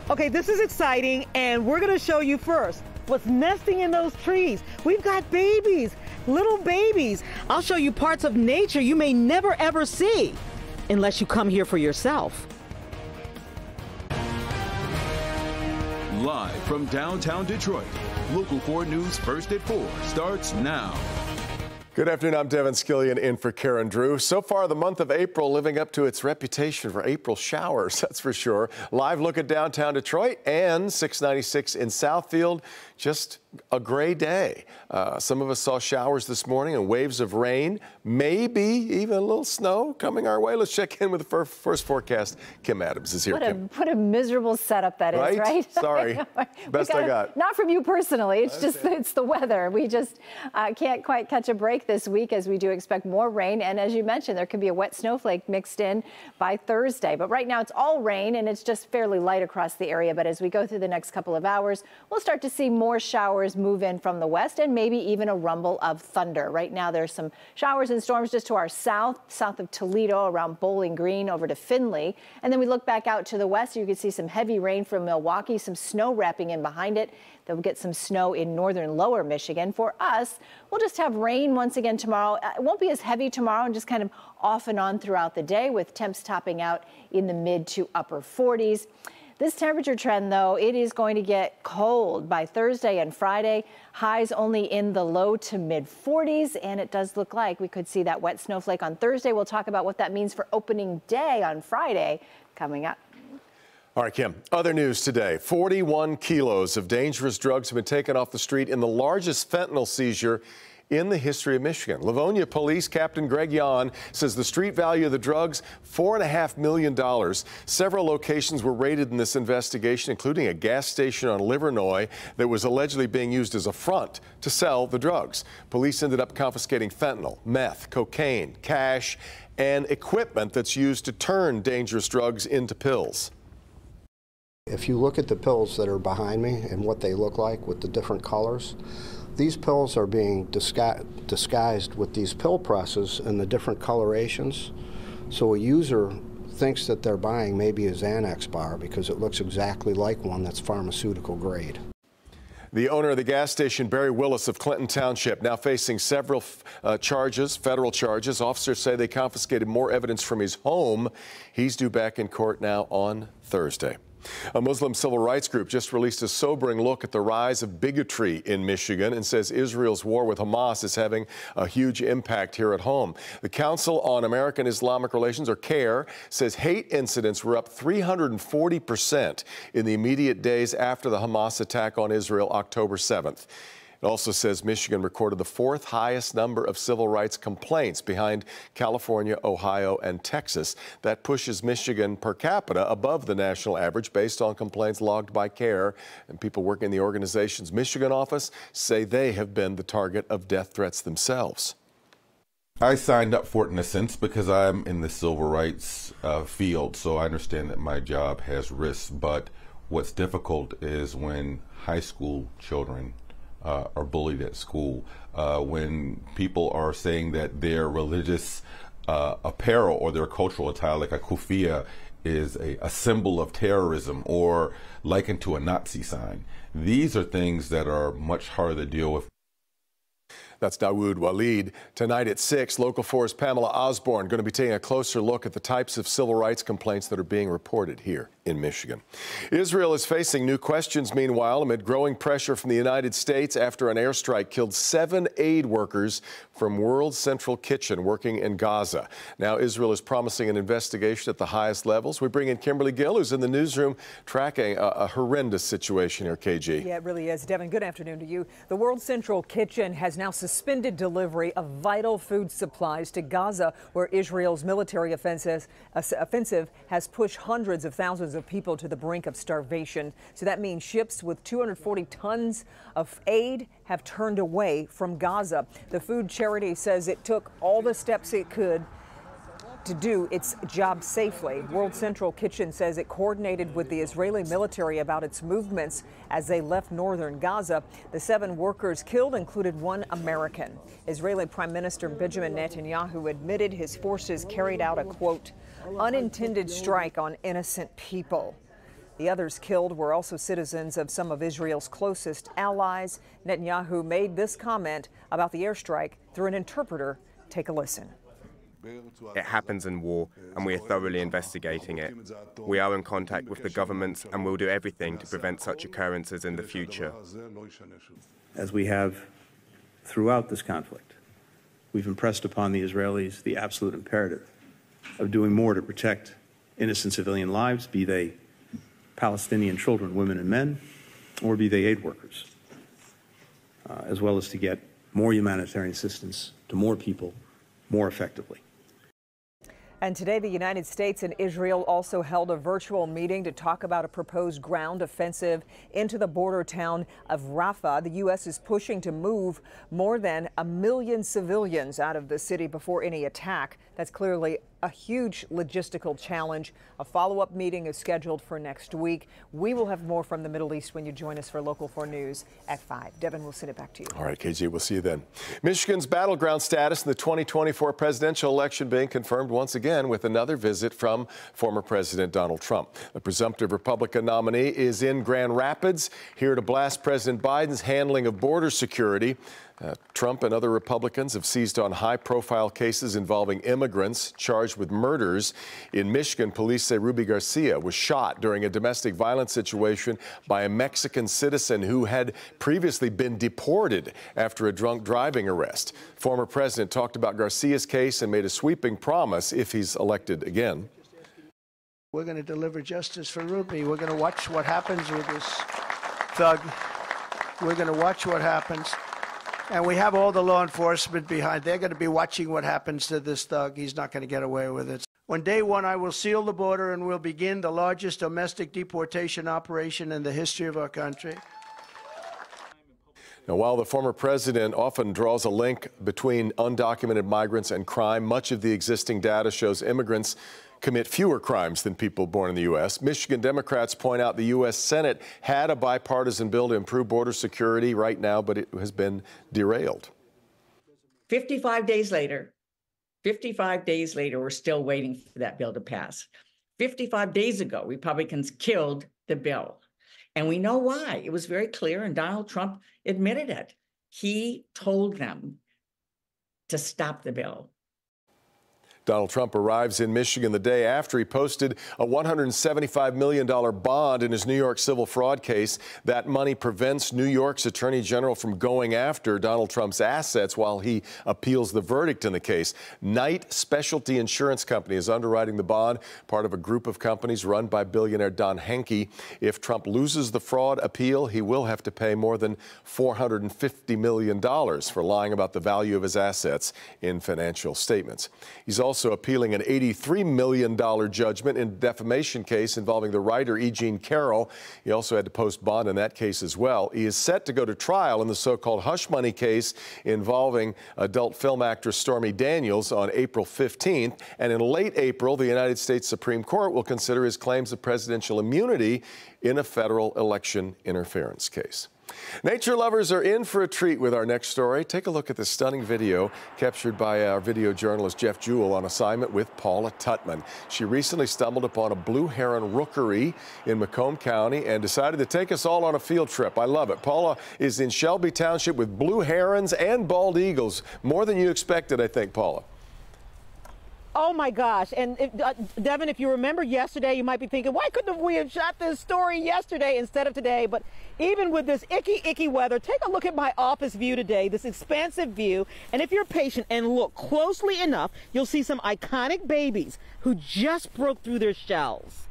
Okay, this is exciting, and we're gonna show you first what's nesting in those trees. We've got babies, little babies. I'll show you parts of nature you may never ever see unless you come here for yourself. Live from downtown Detroit, Local 4 News First at 4 starts now. Good afternoon, I'm Devin Skillian in for Karen Drew. So far, the month of April living up to its reputation for April showers, that's for sure. Live look at downtown Detroit and 696 in Southfield. Just a gray day. Some of us saw showers this morning and waves of rain, maybe even a little snow coming our way. Let's check in with the first forecast. Kim Adams is here. What a miserable setup that is, right? Sorry, best I got. Not from you personally, it's the weather. We just can't quite catch a break this week as we do expect more rain. And as you mentioned, there could be a wet snowflake mixed in by Thursday. But right now it's all rain and it's just fairly light across the area. But as we go through the next couple of hours, we'll start to see more showers move in from the west and maybe even a rumble of thunder. Right now there's some showers and storms just to our south of Toledo around Bowling Green over to Findlay. And then we look back out to the west, you can see some heavy rain from Milwaukee, some snow wrapping in behind it. They'll get some snow in northern lower Michigan. For us, we'll just have rain once again tomorrow. It won't be as heavy tomorrow and just kind of off and on throughout the day with temps topping out in the mid to upper 40s. This temperature trend, though, it is going to get cold by Thursday and Friday. Highs only in the low to mid 40s, and it does look like we could see that wet snowflake on Thursday. We'll talk about what that means for opening day on Friday coming up. All right, Kim, other news today. 41 kilos of dangerous drugs have been taken off the street in the largest fentanyl seizure in the history of Michigan. Livonia Police Captain Greg Yon says the street value of the drugs, $4.5 million. Several locations were raided in this investigation, including a gas station on Livernois that was allegedly being used as a front to sell the drugs. Police ended up confiscating fentanyl, meth, cocaine, cash, and equipment that's used to turn dangerous drugs into pills. If you look at the pills that are behind me and what they look like with the different colors, these pills are being disguised with these pill presses and the different colorations. So a user thinks that they're buying maybe a Xanax bar because it looks exactly like one that's pharmaceutical grade. The owner of the gas station, Barry Willis of Clinton Township, now facing several charges, federal charges. Officers say they confiscated more evidence from his home. He's due back in court now on Thursday. A Muslim civil rights group just released a sobering look at the rise of bigotry in Michigan and says Israel's war with Hamas is having a huge impact here at home. The Council on American Islamic Relations, or CAIR, says hate incidents were up 340% in the immediate days after the Hamas attack on Israel October 7th. It also says Michigan recorded the fourth highest number of civil rights complaints behind California, Ohio, and Texas. That pushes Michigan per capita above the national average based on complaints logged by CAIR. And people working in the organization's Michigan office say they have been the target of death threats themselves. I signed up for it in a sense because I'm in the civil rights field, so I understand that my job has risks. But what's difficult is when high school children are bullied at school, when people are saying that their religious apparel or their cultural attire, like a kufiya, is a symbol of terrorism or likened to a Nazi sign. These are things that are much harder to deal with. That's Dawood Walid. Tonight at 6, Local 4's Pamela Osborne going to be taking a closer look at the types of civil rights complaints that are being reported here in Michigan. Israel is facing new questions, meanwhile, amid growing pressure from the United States after an airstrike killed 7 aid workers from World Central Kitchen working in Gaza. Now Israel is promising an investigation at the highest levels. We bring in Kimberly Gill, who's in the newsroom tracking a horrendous situation here, KG. Yeah, it really is. Devin, good afternoon to you. The World Central Kitchen has now suspended delivery of vital food supplies to Gaza, where Israel's military offensive has pushed hundreds of thousands of people to the brink of starvation. So that means ships with 240 tons of aid have turned away from Gaza. The food charity says it took all the steps it could to do its job safely. World Central Kitchen says it coordinated with the Israeli military about its movements as they left northern Gaza. The 7 workers killed included 1 American. Israeli Prime Minister Benjamin Netanyahu admitted his forces carried out a, quote, unintended strike on innocent people. The others killed were also citizens of some of Israel's closest allies. Netanyahu made this comment about the airstrike through an interpreter. Take a listen. It happens in war, and we are thoroughly investigating it. We are in contact with the governments, and will do everything to prevent such occurrences in the future. As we have throughout this conflict, we've impressed upon the Israelis the absolute imperative of doing more to protect innocent civilian lives, be they Palestinian children, women, and men, or be they aid workers, as well as to get more humanitarian assistance to more people more effectively. And today, the United States and Israel also held a virtual meeting to talk about a proposed ground offensive into the border town of Rafah. The U.S. is pushing to move more than 1 million civilians out of the city before any attack. That's clearly a huge logistical challenge. A follow-up meeting is scheduled for next week. We will have more from the Middle East when you join us for Local 4 News at 5. Devin, we'll send it back to you. All right, KG, we'll see you then. Michigan's battleground status in the 2024 presidential election being confirmed once again with another visit from former President Donald Trump. The presumptive Republican nominee is in Grand Rapids, here to blast President Biden's handling of border security. Trump and other Republicans have seized on high-profile cases involving immigrants charged with murders. In Michigan, police say Ruby Garcia was shot during a domestic violence situation by a Mexican citizen who had previously been deported after a drunk driving arrest. Former president talked about Garcia's case and made a sweeping promise if he's elected again. We're going to deliver justice for Ruby. We're going to watch what happens with this thug. We're going to watch what happens. And we have all the law enforcement behind. They're going to be watching what happens to this thug. He's not going to get away with it. On day one, I will seal the border and we'll begin the largest domestic deportation operation in the history of our country. Now, while the former president often draws a link between undocumented migrants and crime, much of the existing data shows immigrants commit fewer crimes than people born in the U.S. Michigan Democrats point out the U.S. Senate had a bipartisan bill to improve border security right now, but it has been derailed. 55 days later, we're still waiting for that bill to pass. 55 days ago, Republicans killed the bill. And we know why. It was very clear, and Donald Trump admitted it. He told them to stop the bill. Donald Trump arrives in Michigan the day after he posted a $175 million bond in his New York civil fraud case. That money prevents New York's attorney general from going after Donald Trump's assets while he appeals the verdict in the case. Knight Specialty Insurance Company is underwriting the bond, part of a group of companies run by billionaire Don Henke. If Trump loses the fraud appeal, he will have to pay more than $450 million for lying about the value of his assets in financial statements. He's also appealing an $83 million judgment in a defamation case involving the writer E. Jean Carroll. He also had to post bond in that case as well. He is set to go to trial in the so-called hush money case involving adult film actress Stormy Daniels on April 15th. And in late April, the United States Supreme Court will consider his claims of presidential immunity in a federal election interference case. Nature lovers are in for a treat with our next story. Take a look at this stunning video captured by our video journalist Jeff Jewell on assignment with Paula Tutman. She recently stumbled upon a blue heron rookery in Macomb County and decided to take us all on a field trip. I love it. Paula is in Shelby Township with blue herons and bald eagles. More than you expected, I think, Paula. Oh my gosh. And Devin, if you remember yesterday, you might be thinking, why couldn't we have shot this story yesterday instead of today? But even with this icky weather, take a look at my office view today, this expansive view. And if you're patient and look closely enough, you'll see some iconic babies who just broke through their shells.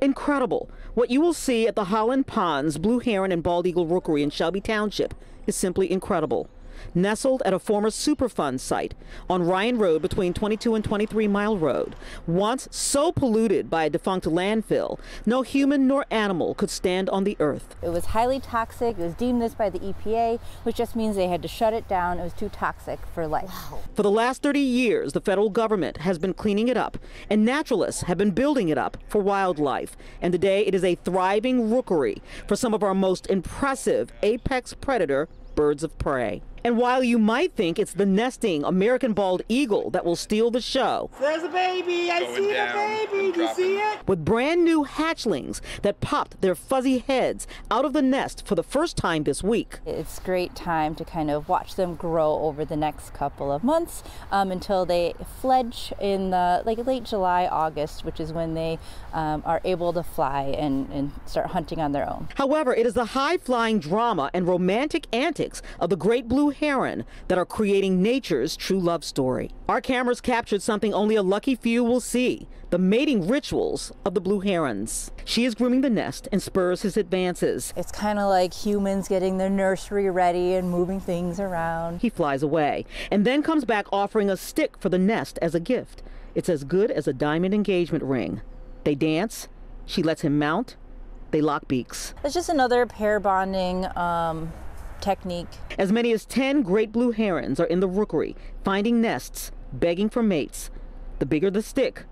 Incredible. What you will see at the Holland Ponds Blue Heron and Bald Eagle Rookery in Shelby Township is simply incredible. Nestled at a former Superfund site on Ryan Road between 22 and 23 Mile Road. Once so polluted by a defunct landfill, no human nor animal could stand on the earth. It was highly toxic. It was deemed this by the EPA, which just means they had to shut it down. It was too toxic for life. Wow. For the last 30 years, the federal government has been cleaning it up, and naturalists have been building it up for wildlife. And today it is a thriving rookery for some of our most impressive apex predator birds of prey. And while you might think it's the nesting American bald eagle that will steal the show, There's a baby. I see the baby. Do you see it? with brand new hatchlings that popped their fuzzy heads out of the nest for the first time this week. It's a great time to kind of watch them grow over the next couple of months until they fledge in the late July, August, which is when they are able to fly and start hunting on their own. However, it is the high-flying drama and romantic antics of the great blue heron that are creating nature's true love story. Our cameras captured something only a lucky few will see: the mating rituals of the blue herons. She is grooming the nest and spurs his advances. It's kind of like humans getting their nursery ready and moving things around. He flies away and then comes back offering a stick for the nest as a gift. It's as good as a diamond engagement ring. They dance. She lets him mount. They lock beaks. It's just another pair bonding technique. As many as 10 great blue herons are in the rookery, finding nests, begging for mates. The bigger the stick,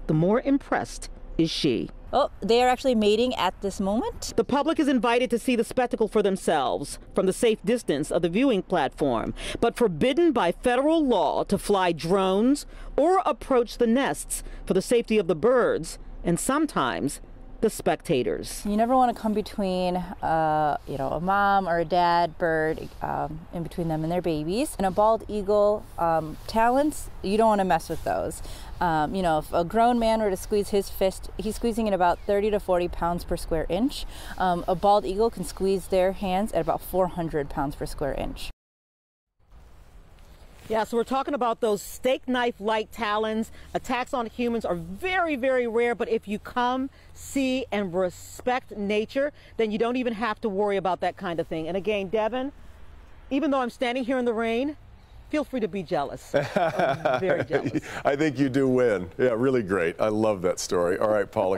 the more impressed is she. Oh, they are actually mating at this moment. The public is invited to see the spectacle for themselves from the safe distance of the viewing platform, but forbidden by federal law to fly drones or approach the nests for the safety of the birds and sometimes the spectators. You never want to come between, a mom or a dad bird, in between them and their babies. And a bald eagle talons, you don't want to mess with those. If a grown man were to squeeze his fist, he's squeezing at about 30 to 40 pounds per square inch. A bald eagle can squeeze their hands at about 400 pounds per square inch. Yeah, so we're talking about those steak knife-like talons. Attacks on humans are very, very rare, but if you come, see, and respect nature, then you don't even have to worry about that kind of thing. And again, Devin, even though I'm standing here in the rain, feel free to be jealous. I'm very jealous. I think you do win. Yeah, really great. I love that story. All right, Paula.